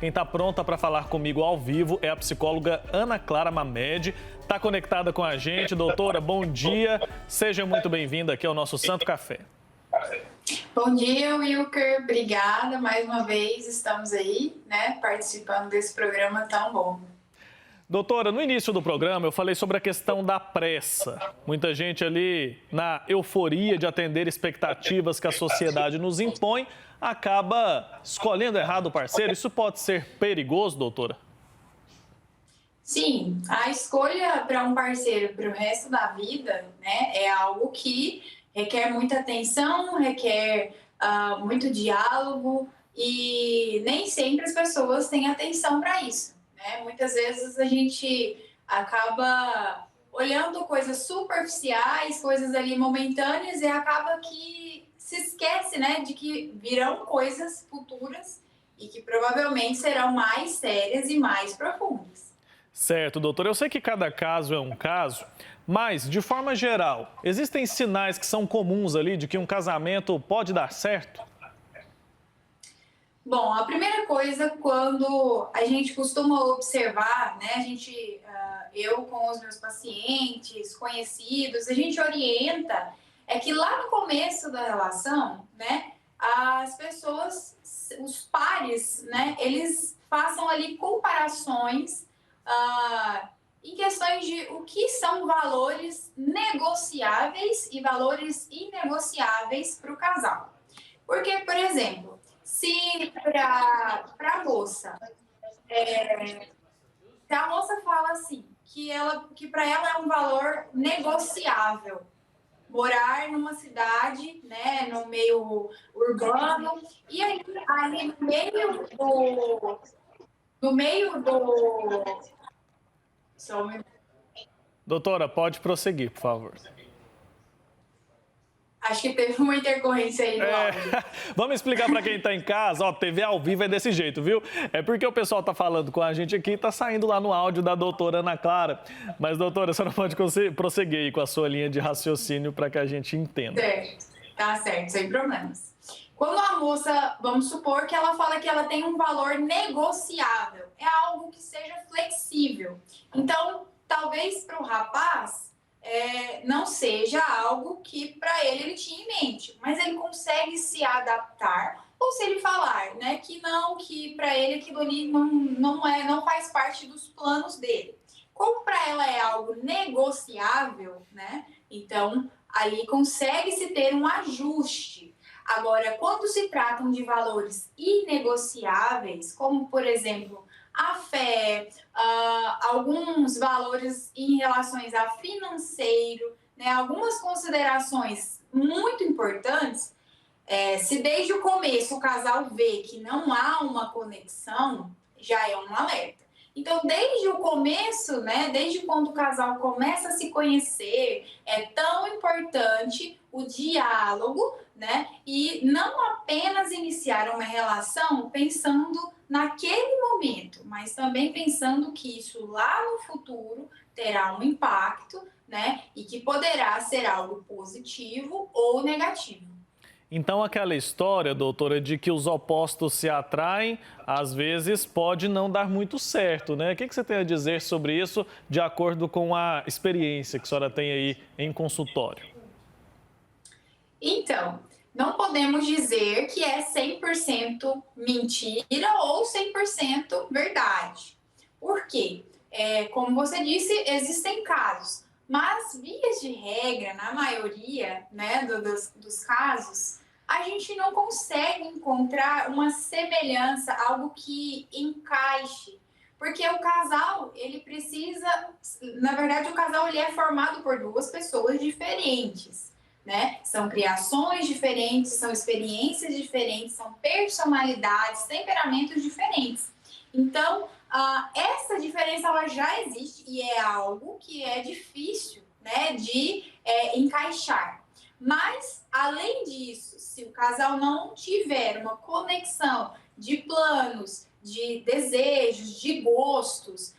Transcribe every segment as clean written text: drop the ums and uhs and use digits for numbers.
Quem está pronta para falar comigo ao vivo é a psicóloga Ana Clara Mamed. Está conectada com a gente. Doutora, bom dia. Seja muito bem-vinda aqui ao nosso Santo Café. Bom dia, Wilker. Obrigada mais uma vez. Estamos aí, participando desse programa tão bom. Doutora, no início do programa eu falei sobre a questão da pressa. Muita gente ali na euforia de atender expectativas que a sociedade nos impõe, acaba escolhendo errado o parceiro. Isso pode ser perigoso, doutora? Sim, a escolha para um parceiro para o resto da vida, é algo que requer muita atenção, requer muito diálogo e nem sempre as pessoas têm atenção para isso. Muitas vezes a gente acaba olhando coisas superficiais, coisas ali momentâneas e acaba que se esquece, de que virão coisas futuras e que provavelmente serão mais sérias e mais profundas. Certo, doutor. Eu sei que cada caso é um caso, mas, de forma geral, existem sinais que são comuns ali de que um casamento pode dar certo? Bom, a primeira coisa, quando a gente costuma observar, eu com os meus pacientes, conhecidos, a gente orienta, é que lá no começo da relação, as pessoas, os pares, eles façam ali comparações em questões de o que são valores negociáveis e valores inegociáveis para o casal. Porque, por exemplo, se para a moça, se a moça fala assim, que para ela é um valor negociável morar numa cidade, no meio urbano, e aí no meio do... Doutora, pode prosseguir, por favor. Acho que teve uma intercorrência aí no áudio. Vamos explicar para quem está em casa. TV ao vivo é desse jeito, viu? É porque o pessoal está falando com a gente aqui e está saindo lá no áudio da doutora Ana Clara. Mas, doutora, a senhora pode prosseguir aí com a sua linha de raciocínio para que a gente entenda. Certo, tá certo, sem problemas. Quando a moça, vamos supor que ela fala que ela tem um valor negociável, é algo que seja flexível. Então, talvez para o rapaz... não seja algo que para ele tinha em mente, mas ele consegue se adaptar, ou se ele falar, que para ele aquilo ali não faz parte dos planos dele. Como para ela é algo negociável, então ali consegue-se ter um ajuste. Agora, quando se tratam de valores inegociáveis, como por exemplo, a fé, alguns valores em relação a financeiro, algumas considerações muito importantes, se desde o começo o casal vê que não há uma conexão, já é um alerta. Então, desde o começo, desde quando o casal começa a se conhecer, é tão importante o diálogo, e não apenas iniciar uma relação pensando naquele momento, mas também pensando que isso lá no futuro terá um impacto, e que poderá ser algo positivo ou negativo. Então, aquela história, doutora, de que os opostos se atraem, às vezes pode não dar muito certo, né? O que você tem a dizer sobre isso, de acordo com a experiência que a senhora tem aí em consultório? Então, não podemos dizer que é 100% mentira ou 100% verdade. Por quê? Como você disse, existem casos, mas vias de regra, na maioria dos casos, a gente não consegue encontrar uma semelhança, algo que encaixe. Porque o casal, ele precisa... Na verdade, o casal ele é formado por duas pessoas diferentes. São criações diferentes, são experiências diferentes, são personalidades, temperamentos diferentes. Então, essa diferença ela já existe e é algo que é difícil de encaixar. Mas, além disso, se o casal não tiver uma conexão de planos, de desejos, de gostos,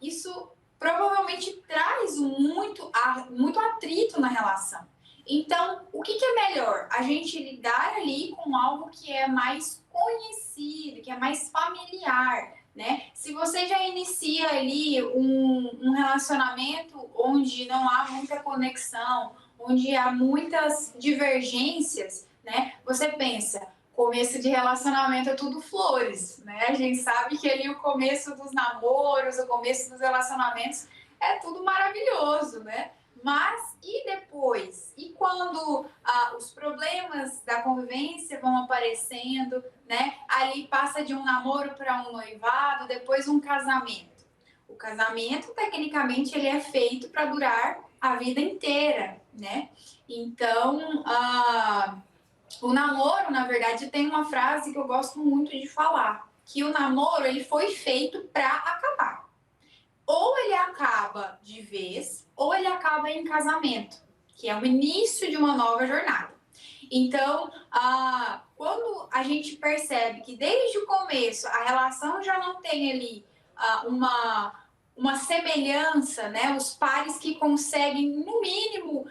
isso provavelmente traz muito atrito na relação. Então, o que é melhor? A gente lidar ali com algo que é mais conhecido, que é mais familiar, né? Se você já inicia ali um relacionamento onde não há muita conexão, onde há muitas divergências, né? Você pensa, começo de relacionamento é tudo flores, né? A gente sabe que ali o começo dos namoros, o começo dos relacionamentos é tudo maravilhoso, né? Mas e depois? E quando os problemas da convivência vão aparecendo, né? Ali passa de um namoro para um noivado, depois um casamento. O casamento, tecnicamente, ele é feito para durar a vida inteira, né? Então, o namoro, na verdade, tem uma frase que eu gosto muito de falar, que o namoro ele foi feito para acabar. Ou ele acaba de vez, ou ele acaba em casamento, que é o início de uma nova jornada. Então, quando a gente percebe que desde o começo a relação já não tem ali uma semelhança, né? Os pares que conseguem, no mínimo,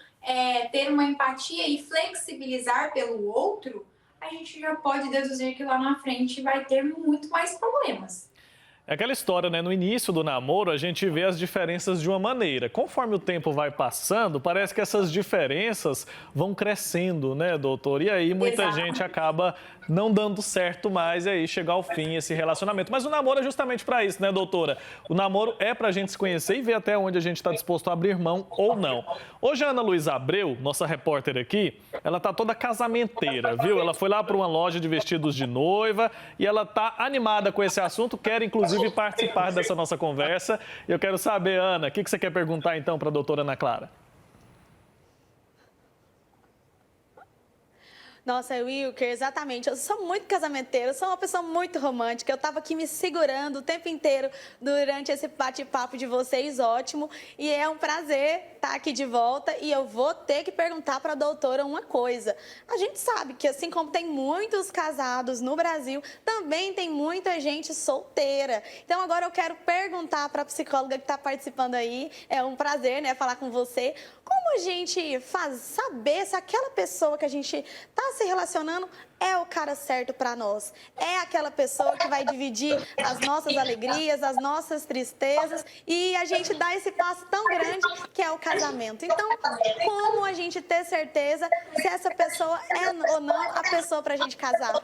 ter uma empatia e flexibilizar pelo outro, a gente já pode deduzir que lá na frente vai ter muito mais problemas. É aquela história, né? No início do namoro, a gente vê as diferenças de uma maneira. Conforme o tempo vai passando, parece que essas diferenças vão crescendo, né, doutor? E aí muita gente acaba não dando certo mais e aí chega ao fim esse relacionamento. Mas o namoro é justamente para isso, né, doutora? O namoro é para a gente se conhecer e ver até onde a gente está disposto a abrir mão ou não. Hoje a Ana Luísa Abreu, nossa repórter aqui, ela tá toda casamenteira, viu? Ela foi lá para uma loja de vestidos de noiva e ela tá animada com esse assunto, quer inclusive participar dessa nossa conversa. Eu quero saber, Ana, o que você quer perguntar então para a doutora Ana Clara? Nossa, Wilker, exatamente. Eu sou muito casamenteira, eu sou uma pessoa muito romântica. Eu estava aqui me segurando o tempo inteiro durante esse bate-papo de vocês, ótimo. E é um prazer estar aqui de volta e eu vou ter que perguntar para a doutora uma coisa. A gente sabe que assim como tem muitos casados no Brasil, também tem muita gente solteira. Então agora eu quero perguntar para a psicóloga que está participando aí, é um prazer, né, falar com você, como a gente saber se aquela pessoa que a gente está se relacionando é o cara certo para nós. É aquela pessoa que vai dividir as nossas alegrias, as nossas tristezas e a gente dá esse passo tão grande que é o casamento. Então, como a gente ter certeza se essa pessoa é ou não a pessoa para a gente casar?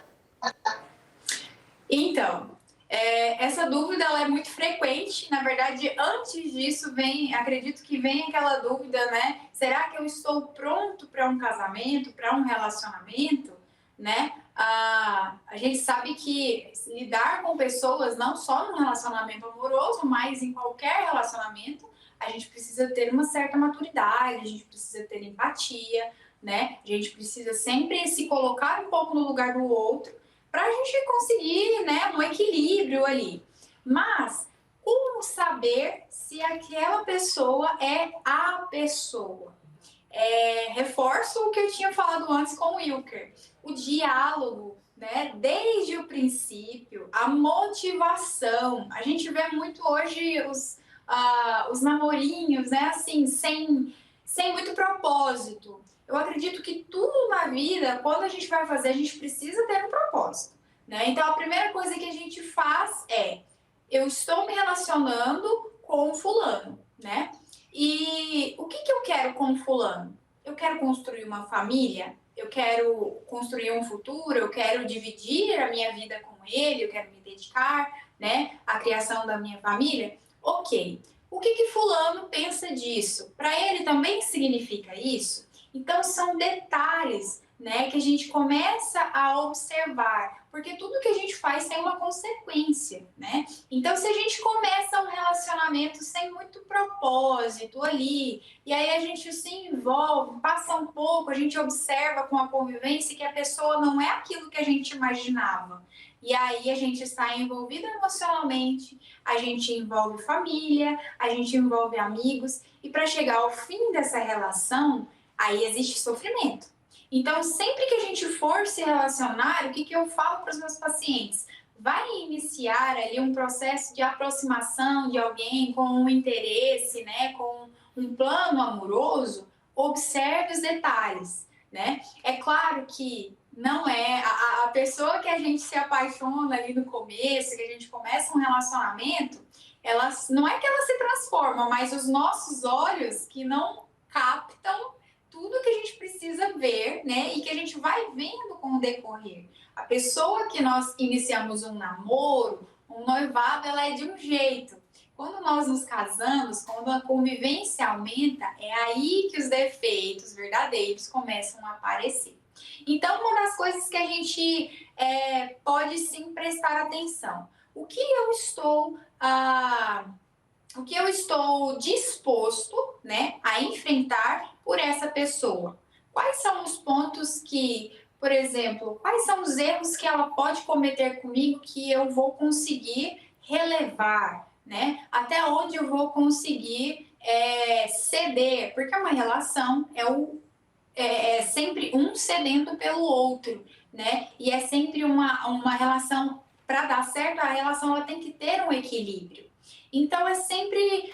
Então, essa dúvida ela é muito frequente. Na verdade, antes disso, acredito que vem aquela dúvida, né? Será que eu estou pronto para um casamento, para um relacionamento, né? A gente sabe que lidar com pessoas, não só num relacionamento amoroso, mas em qualquer relacionamento, a gente precisa ter uma certa maturidade, a gente precisa ter empatia, né? A gente precisa sempre se colocar um pouco no lugar do outro, para a gente conseguir, né, um equilíbrio ali. Mas como saber se aquela pessoa é a pessoa? Reforço o que eu tinha falado antes com o Wilker. O diálogo, né, desde o princípio, a motivação. A gente vê muito hoje os namorinhos, né, assim, sem muito propósito. Eu acredito que tudo na vida, quando a gente vai fazer, a gente precisa ter um propósito, né? Então, a primeira coisa que a gente faz eu estou me relacionando com fulano, né? E o que eu quero com fulano? Eu quero construir uma família, eu quero construir um futuro, eu quero dividir a minha vida com ele, eu quero me dedicar, né, à criação da minha família. Ok. O que fulano pensa disso? Para ele também significa isso? Então, são detalhes, né, que a gente começa a observar, porque tudo que a gente faz tem uma consequência, né? Então, se a gente começa um relacionamento sem muito propósito ali, e aí a gente se envolve, passa um pouco, a gente observa com a convivência que a pessoa não é aquilo que a gente imaginava. E aí a gente está envolvido emocionalmente, a gente envolve família, a gente envolve amigos, e para chegar ao fim dessa relação, aí existe sofrimento. Então, sempre que a gente for se relacionar, o que eu falo para os meus pacientes? Vai iniciar ali um processo de aproximação de alguém com um interesse, né, com um plano amoroso, observe os detalhes, né? É claro que não é a pessoa que a gente se apaixona ali no começo, que a gente começa um relacionamento, ela não é que ela se transforma, mas os nossos olhos que não captam tudo que a gente precisa ver, né? E que a gente vai vendo com o decorrer. A pessoa que nós iniciamos um namoro, um noivado, ela é de um jeito. Quando nós nos casamos, quando a convivência aumenta, é aí que os defeitos verdadeiros começam a aparecer. Então, uma das coisas que a gente pode sim prestar atenção. O que eu estou disposto, né, a enfrentar por essa pessoa? Quais são os pontos que, por exemplo, quais são os erros que ela pode cometer comigo que eu vou conseguir relevar, né? Até onde eu vou conseguir ceder? Porque uma relação é sempre um cedendo pelo outro, né? E é sempre uma relação, para dar certo, a relação ela tem que ter um equilíbrio. Então, é sempre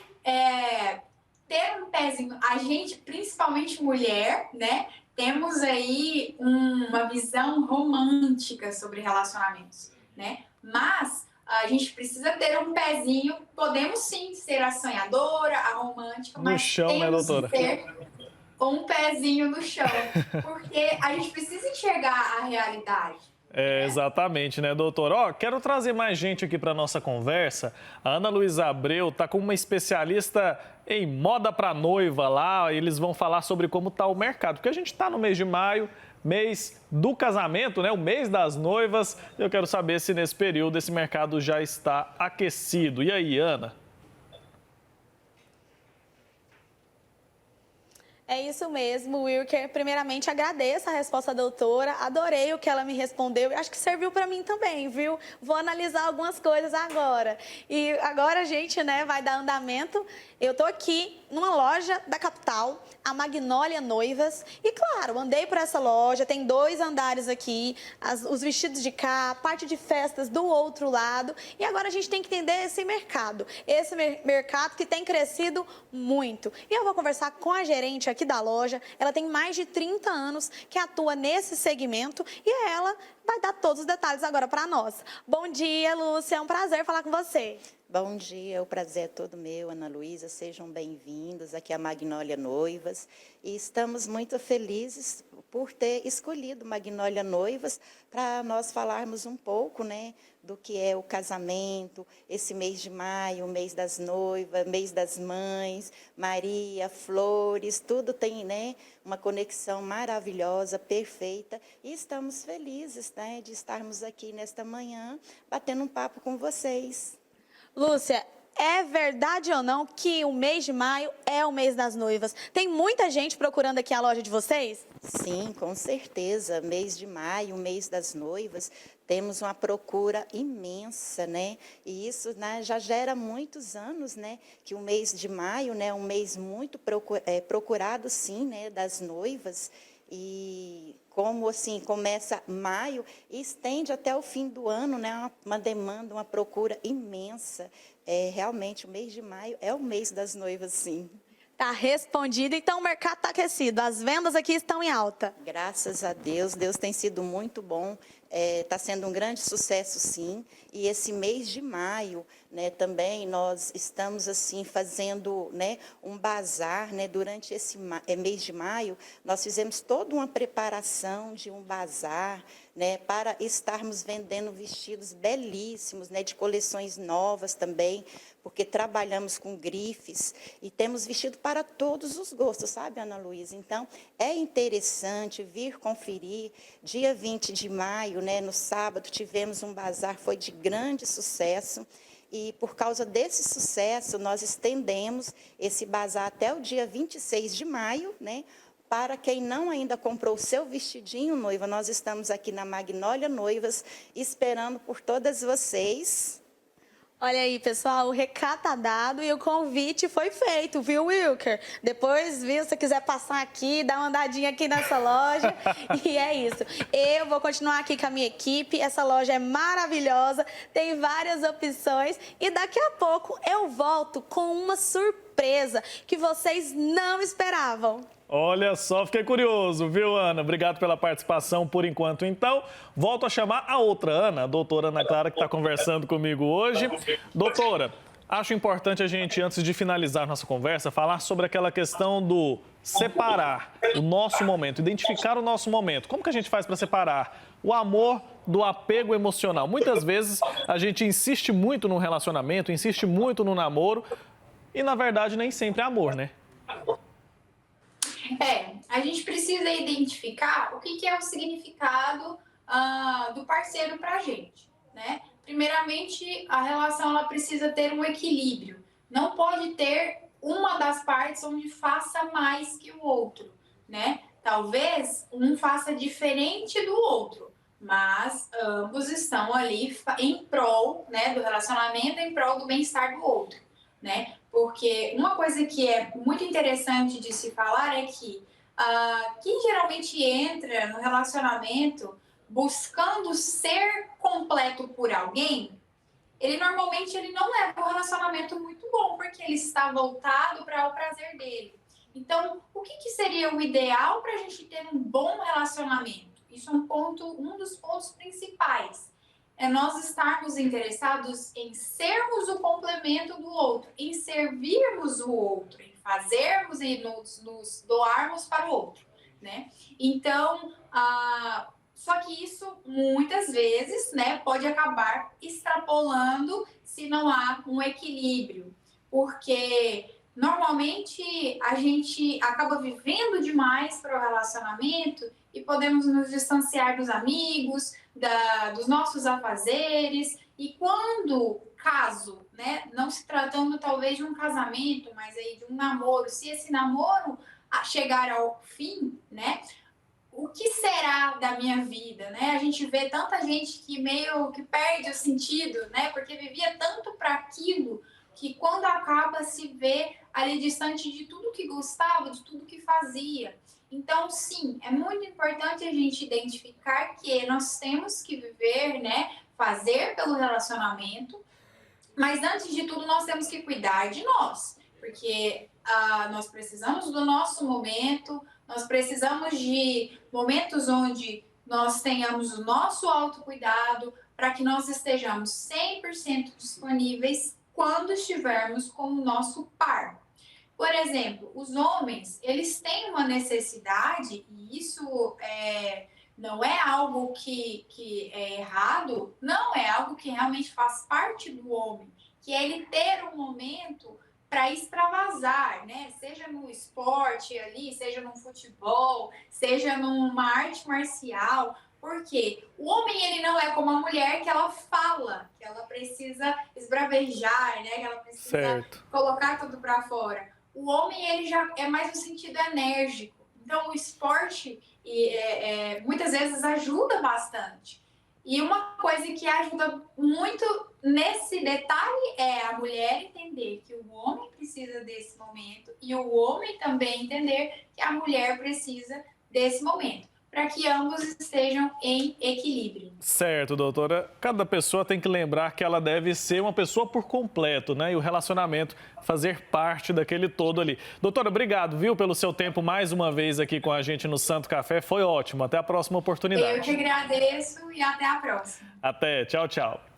ter um pezinho. A gente, principalmente mulher, né? Temos aí uma visão romântica sobre relacionamentos, né? Mas a gente precisa ter um pezinho. Podemos sim ser a sonhadora, a romântica, mas no chão, né, doutora? Ter um pezinho no chão, porque a gente precisa enxergar a realidade. Exatamente, né, doutor? Quero trazer mais gente aqui para nossa conversa. A Ana Luísa Abreu está como uma especialista em moda para noiva lá. Eles vão falar sobre como está o mercado, porque a gente está no mês de maio, mês do casamento, né? O mês das noivas. Eu quero saber se nesse período esse mercado já está aquecido. E aí, Ana? É isso mesmo, Wilker. Primeiramente, agradeço a resposta da doutora. Adorei o que ela me respondeu. Acho que serviu para mim também, viu? Vou analisar algumas coisas agora. E agora a gente, né, vai dar andamento. Eu tô aqui numa loja da capital, a Magnólia Noivas. E, claro, andei por essa loja, tem 2 andares aqui, os vestidos de cá, a parte de festas do outro lado. E agora a gente tem que entender esse mercado. Esse mercado que tem crescido muito. E eu vou conversar com a gerente aqui da loja. Ela tem mais de 30 anos que atua nesse segmento e ela vai dar todos os detalhes agora para nós. Bom dia, Lúcia. É um prazer falar com você. Bom dia, o prazer é todo meu, Ana Luísa. Sejam bem-vindos aqui à Magnólia Noivas. E estamos muito felizes por ter escolhido Magnólia Noivas para nós falarmos um pouco, né, do que é o casamento, esse mês de maio, o mês das noivas, mês das mães, Maria, flores, tudo tem, né, uma conexão maravilhosa, perfeita. E estamos felizes, né, de estarmos aqui nesta manhã batendo um papo com vocês. Lúcia, é verdade ou não que o mês de maio é o mês das noivas? Tem muita gente procurando aqui a loja de vocês? Sim, com certeza. Mês de maio, o mês das noivas, temos uma procura imensa, né? E isso, né, já gera muitos anos, né? Que o mês de maio, né, é um mês muito procurado, sim, né, das noivas. E como assim começa maio e estende até o fim do ano, né? Uma demanda, uma procura imensa. Realmente o mês de maio é o mês das noivas, sim. Tá respondido, então o mercado está aquecido, as vendas aqui estão em alta. Graças a Deus, Deus tem sido muito bom, está sendo um grande sucesso, sim. E esse mês de maio, né, também nós estamos assim fazendo, né, um bazar, né, durante esse mês de maio, nós fizemos toda uma preparação de um bazar, né, para estarmos vendendo vestidos belíssimos, né, de coleções novas também, porque trabalhamos com grifes e temos vestido para todos os gostos, sabe, Ana Luísa? Então, é interessante vir conferir. Dia 20 de maio, né, no sábado, tivemos um bazar, foi de grande sucesso. E, por causa desse sucesso, nós estendemos esse bazar até o dia 26 de maio, né? Para quem não ainda comprou o seu vestidinho noiva, nós estamos aqui na Magnólia Noivas, esperando por todas vocês. Olha aí, pessoal, o recado tá dado e o convite foi feito, viu, Wilker? Depois, viu, se você quiser passar aqui, dar uma andadinha aqui nessa loja. E é isso. Eu vou continuar aqui com a minha equipe. Essa loja é maravilhosa, tem várias opções. E daqui a pouco eu volto com uma surpresa que vocês não esperavam. Olha só, fiquei curioso, viu, Ana? Obrigado pela participação por enquanto. Então, volto a chamar a outra Ana, a doutora Ana Clara, que está conversando comigo hoje. Doutora, acho importante a gente, antes de finalizar nossa conversa, falar sobre aquela questão do separar o nosso momento, identificar o nosso momento. Como que a gente faz para separar o amor do apego emocional? Muitas vezes a gente insiste muito no relacionamento, insiste muito no namoro e, na verdade, nem sempre é amor, né? A gente precisa identificar o que é o significado do parceiro para a gente, né? Primeiramente, a relação ela precisa ter um equilíbrio. Não pode ter uma das partes onde faça mais que o outro, né? Talvez um faça diferente do outro, mas ambos estão ali em prol, né, do relacionamento, em prol do bem-estar do outro, né? Porque uma coisa que é muito interessante de se falar é que quem geralmente entra no relacionamento buscando ser completo por alguém, ele normalmente não leva um relacionamento muito bom, porque ele está voltado para o prazer dele. Então, o que seria o ideal para a gente ter um bom relacionamento? Isso é um dos pontos principais. É nós estarmos interessados em sermos o complemento do outro, em servirmos o outro, em fazermos e nos doarmos para o outro, né? Então, só que isso muitas vezes, né, pode acabar extrapolando se não há um equilíbrio, porque normalmente a gente acaba vivendo demais para o relacionamento e podemos nos distanciar dos amigos, dos nossos afazeres, e quando caso, né, não se tratando talvez de um casamento, mas aí de um namoro, se esse namoro chegar ao fim, né, o que será da minha vida, né? A gente vê tanta gente que meio que perde o sentido, né, porque vivia tanto para aquilo, que quando acaba se vê ali distante de tudo que gostava, de tudo que fazia. Então, sim, é muito importante a gente identificar que nós temos que viver, né, fazer pelo relacionamento, mas antes de tudo nós temos que cuidar de nós, porque nós precisamos do nosso momento, nós precisamos de momentos onde nós tenhamos o nosso autocuidado para que nós estejamos 100% disponíveis quando estivermos com o nosso par. Por exemplo, os homens, eles têm uma necessidade, e isso não é algo que é errado, não, é algo que realmente faz parte do homem, que é ele ter um momento para extravasar, né? Seja no esporte ali, seja no futebol, seja numa arte marcial, porque o homem ele não é como a mulher que ela fala, que ela precisa esbravejar, né? Que ela precisa colocar tudo para fora. O homem ele já é mais no sentido enérgico. Então o esporte muitas vezes ajuda bastante. E uma coisa que ajuda muito nesse detalhe é a mulher entender que o homem precisa desse momento e o homem também entender que a mulher precisa desse momento, para que ambos estejam em equilíbrio. Certo, doutora. Cada pessoa tem que lembrar que ela deve ser uma pessoa por completo, né? E o relacionamento fazer parte daquele todo ali. Doutora, obrigado, viu, pelo seu tempo mais uma vez aqui com a gente no Santo Café. Foi ótimo. Até a próxima oportunidade. Eu que agradeço e até a próxima. Até. Tchau, tchau.